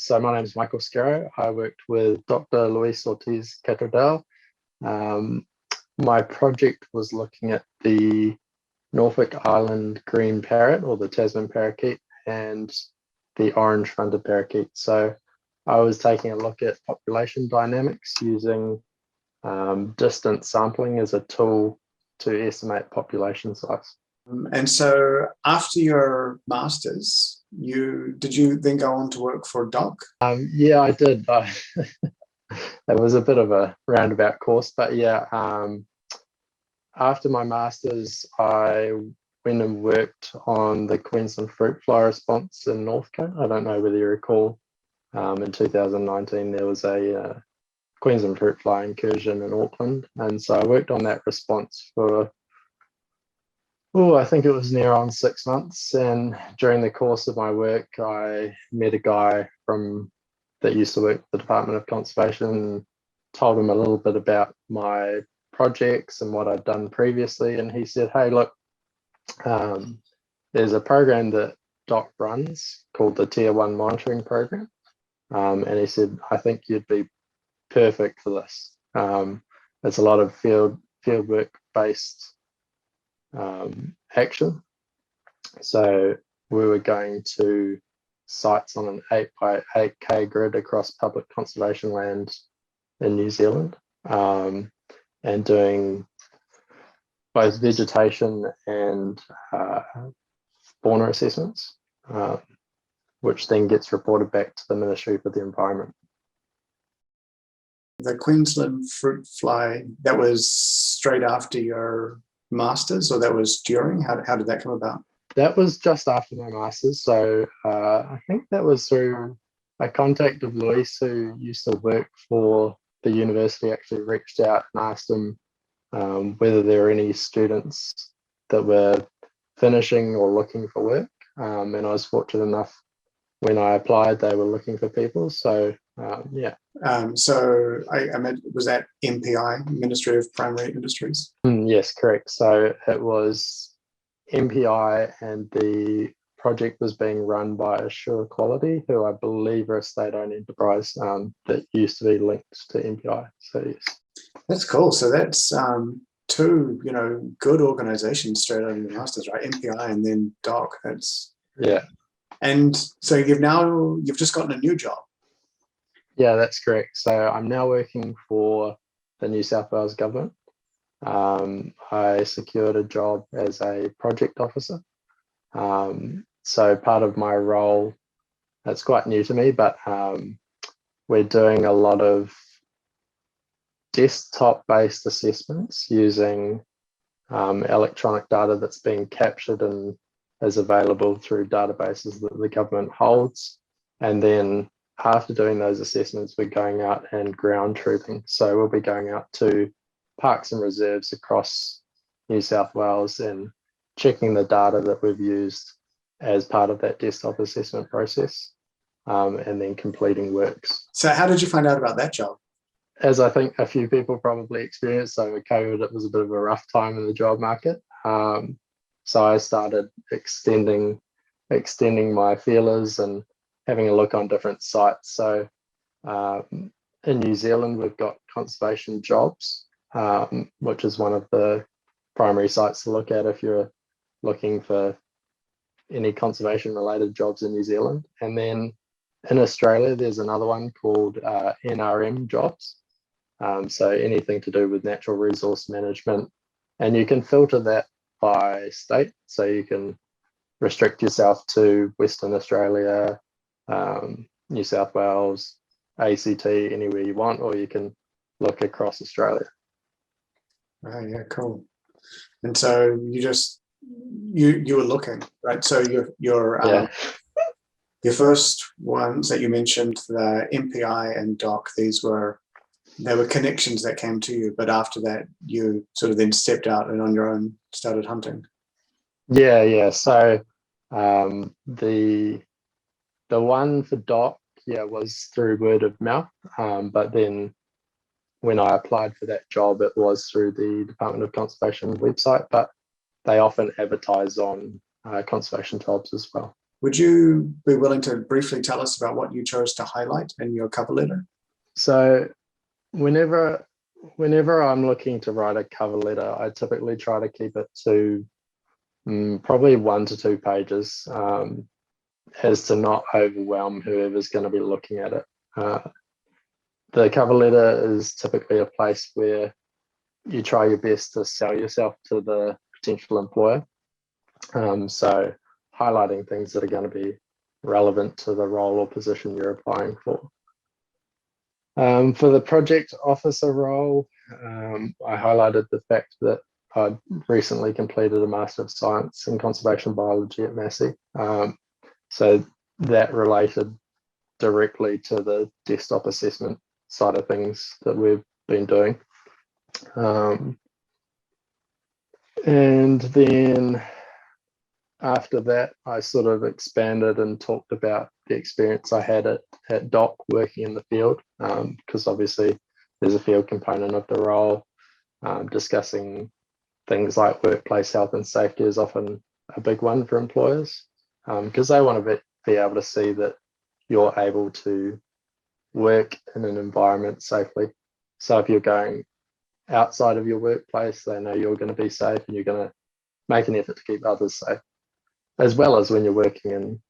So my name is Michael Scarrow. I worked with Dr. Luis Ortiz Catradel. Um, my project was looking at the Norfolk Island green parrot, or the Tasman parakeet, and the orange-fronted parakeet. So I was taking a look at population dynamics using distance sampling as a tool to estimate population size. And so after your master's, did you then go on to work for DOC? Yeah, I did. It was a bit of a roundabout course, but yeah, after my master's, I went and worked on the Queensland fruit fly response in Northcote. I don't know whether you recall, in 2019, there was a Queensland fruit fly incursion in Auckland. And so I worked on that response for, I think it was near on 6 months. And during the course of my work, I met a guy that used to work at the Department of Conservation, and told him a little bit about my projects and what I'd done previously. And he said, hey, look, there's a program that DOC runs called the Tier 1 Monitoring Program. And he said, I think you'd be perfect for this. It's a lot of field work based action. So we were going to sites on an 8x8k grid across public conservation land in New Zealand, and doing both vegetation and fauna assessments, which then gets reported back to the Ministry for the Environment. The Queensland fruit fly, that was straight after your master's, or that was during? How did that come about? That was just after my master's. So I think that was through a contact of Luis, who used to work for the university, actually reached out and asked him whether there were any students that were finishing or looking for work. And I was fortunate enough, when I applied, they were looking for people. So yeah. So I meant, was that MPI, Ministry of Primary Industries? Yes, correct. So it was MPI, and the project was being run by Assure Quality, who I believe are a state-owned enterprise that used to be linked to MPI. So yes. That's cool. So that's two, good organizations straight out of your masters, right? MPI and then DOC. That's yeah. And so you've just gotten a new job. Yeah, that's correct. So I'm now working for the New South Wales government. I secured a job as a project officer. So part of my role, that's quite new to me, but we're doing a lot of desktop-based assessments using electronic data that's being captured and is available through databases that the government holds. And then after doing those assessments, we're going out and ground truthing. So we'll be going out to parks and reserves across New South Wales and checking the data that we've used as part of that desktop assessment process, and then completing works. So how did you find out about that job? As I think a few people probably experienced, so with COVID, it was a bit of a rough time in the job market. So I started extending my feelers and having a look on different sites. So in New Zealand, we've got Conservation Jobs, which is one of the primary sites to look at if you're looking for any conservation related jobs in New Zealand. And then in Australia, there's another one called NRM Jobs. So anything to do with natural resource management, and you can filter that by state. So you can restrict yourself to Western Australia, New South Wales, ACT, anywhere you want, or you can look across Australia. Oh yeah, cool. And so you were looking, right? So your first ones that you mentioned, the MPI and DOC, they were connections that came to you, but after that you sort of then stepped out and on your own started hunting. Yeah. So the one for DOC, was through word of mouth. But then when I applied for that job, it was through the Department of Conservation website, but they often advertise on conservation jobs as well, Would you be willing to briefly tell us about what you chose to highlight in your cover letter? So whenever I'm looking to write a cover letter, I typically try to keep it to probably 1 to 2 pages, as to not overwhelm whoever's going to be looking at it. The cover letter is typically a place where you try your best to sell yourself to the potential employer. So highlighting things that are going to be relevant to the role or position you're applying for. For the project officer role, I highlighted the fact that I'd recently completed a Master of Science in Conservation Biology at Massey. So that related directly to the desktop assessment side of things that we've been doing. And then after that, I sort of expanded and talked about the experience I had at DOC working in the field, because obviously there's a field component of the role. Discussing things like workplace health and safety is often a big one for employers, because they want to be able to see that you're able to work in an environment safely. So if you're going outside of your workplace, they know you're going to be safe and you're going to make an effort to keep others safe, as well as when you're working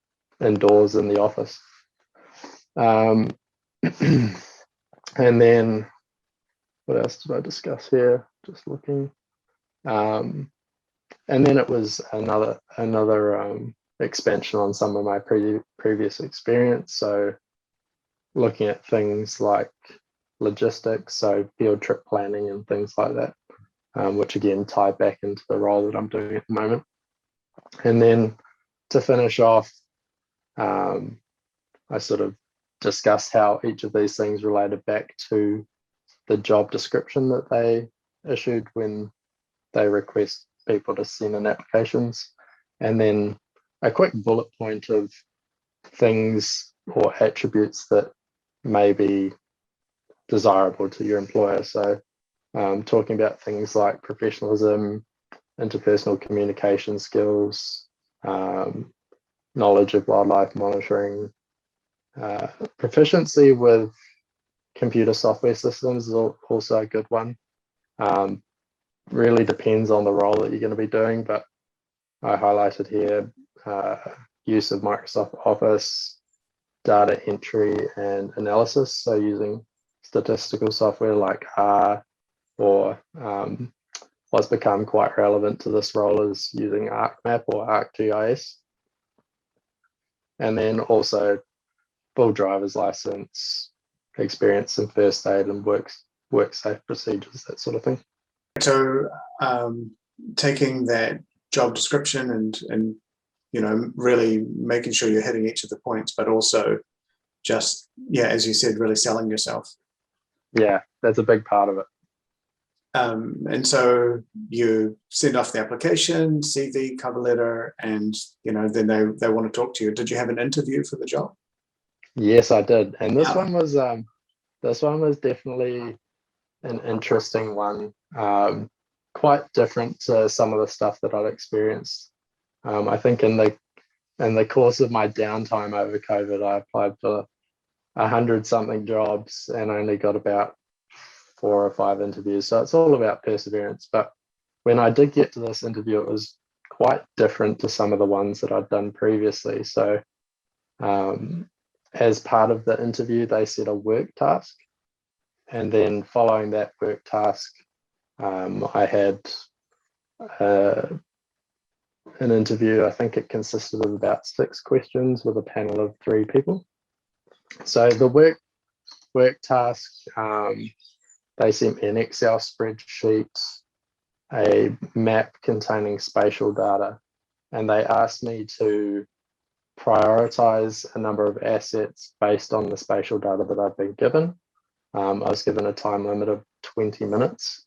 indoors in the office. And then what else did I discuss here? Just looking. And then it was another expansion on some of my previous experience. So looking at things like logistics, so field trip planning and things like that, which again tie back into the role that I'm doing at the moment. And then to finish off, I sort of discussed how each of these things related back to the job description that they issued when they request people to send in applications, and then a quick bullet point of things or attributes that may be desirable to your employer. So talking about things like professionalism, interpersonal communication skills, knowledge of wildlife monitoring, proficiency with computer software systems is also a good one. Really depends on the role that you're going to be doing, but I highlighted here use of Microsoft Office, data entry and analysis, so using statistical software like R, or what's become quite relevant to this role is using ArcMap or ArcGIS. And then also full driver's license, experience in first aid and work safe procedures, that sort of thing. So taking that job description and really making sure you're hitting each of the points, but also just, as you said, really selling yourself. Yeah, that's a big part of it. And so you send off the application, CV, cover letter, and then they want to talk to you. Did you have an interview for the job? Yes, I did, and this one was definitely an interesting one. Quite different to some of the stuff that I'd experienced. I think in the course of my downtime over COVID, I applied for 100-something jobs and only got about 4 or 5 interviews. So it's all about perseverance. But when I did get to this interview, it was quite different to some of the ones that I'd done previously. So as part of the interview, they set a work task. And then following that work task, I had an interview. I think it consisted of about 6 questions with a panel of 3 people. So the work task, they sent me an Excel spreadsheet, a map containing spatial data, and they asked me to prioritize a number of assets based on the spatial data that I've been given. I was given a time limit of 20 minutes.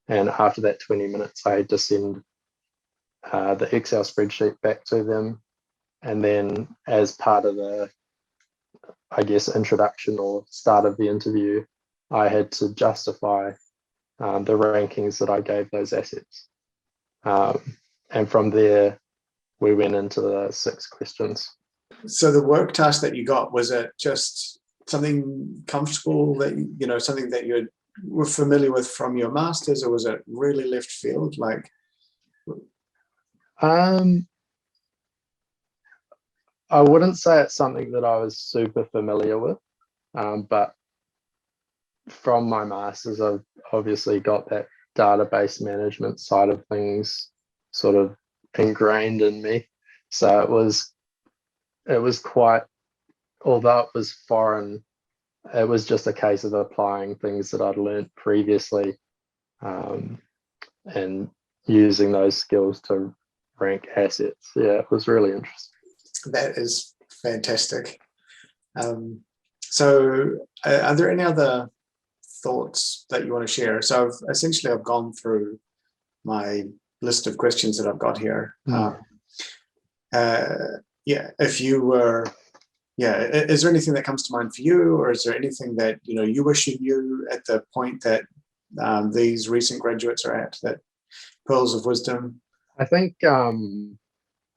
And after that 20 minutes, I had to send the Excel spreadsheet back to them. And then as part of the, introduction or start of the interview, I had to justify the rankings that I gave those assets. And from there, we went into the 6 questions. So the work task that you got, was it just something comfortable that, something that you were familiar with from your masters, or was it really left field? Like, Um, I wouldn't say it's something that I was super familiar with, but from my masters, I've obviously got that database management side of things sort of ingrained in me. So it was quite, although it was foreign, it was just a case of applying things that I'd learned previously, and using those skills to rank assets. Yeah, it was really interesting. that is fantastic. So are there any other thoughts that you want to share? So I've gone through my list of questions that I've got here. If you were, is there anything that comes to mind for you, or is there anything that you wish you knew at the point that these recent graduates are at, that pearls of wisdom? I think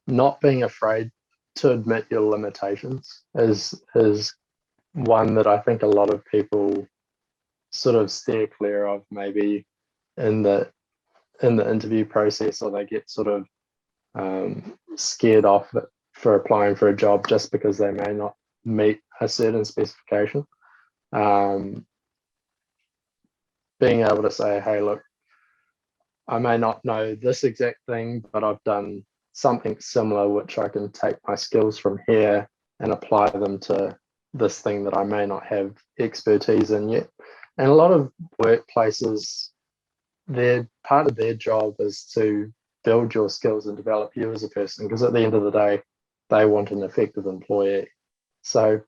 not being afraid to admit your limitations is one that I think a lot of people sort of steer clear of, maybe in the interview process, or they get sort of scared off it for applying for a job just because they may not meet a certain specification. Being able to say, hey, look, I may not know this exact thing, but I've done something similar, which I can take my skills from here and apply them to this thing that I may not have expertise in yet. And a lot of workplaces, part of their job is to build your skills and develop you as a person, because at the end of the day, they want an effective employee. So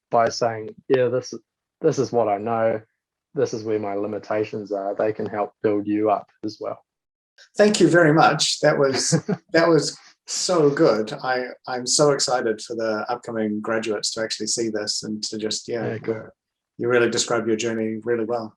by saying, yeah, this is what I know, this is where my limitations are, they can help build you up as well. Thank you very much. That was so good. I'm so excited for the upcoming graduates to actually see this and to just, Cool. You really described your journey really well.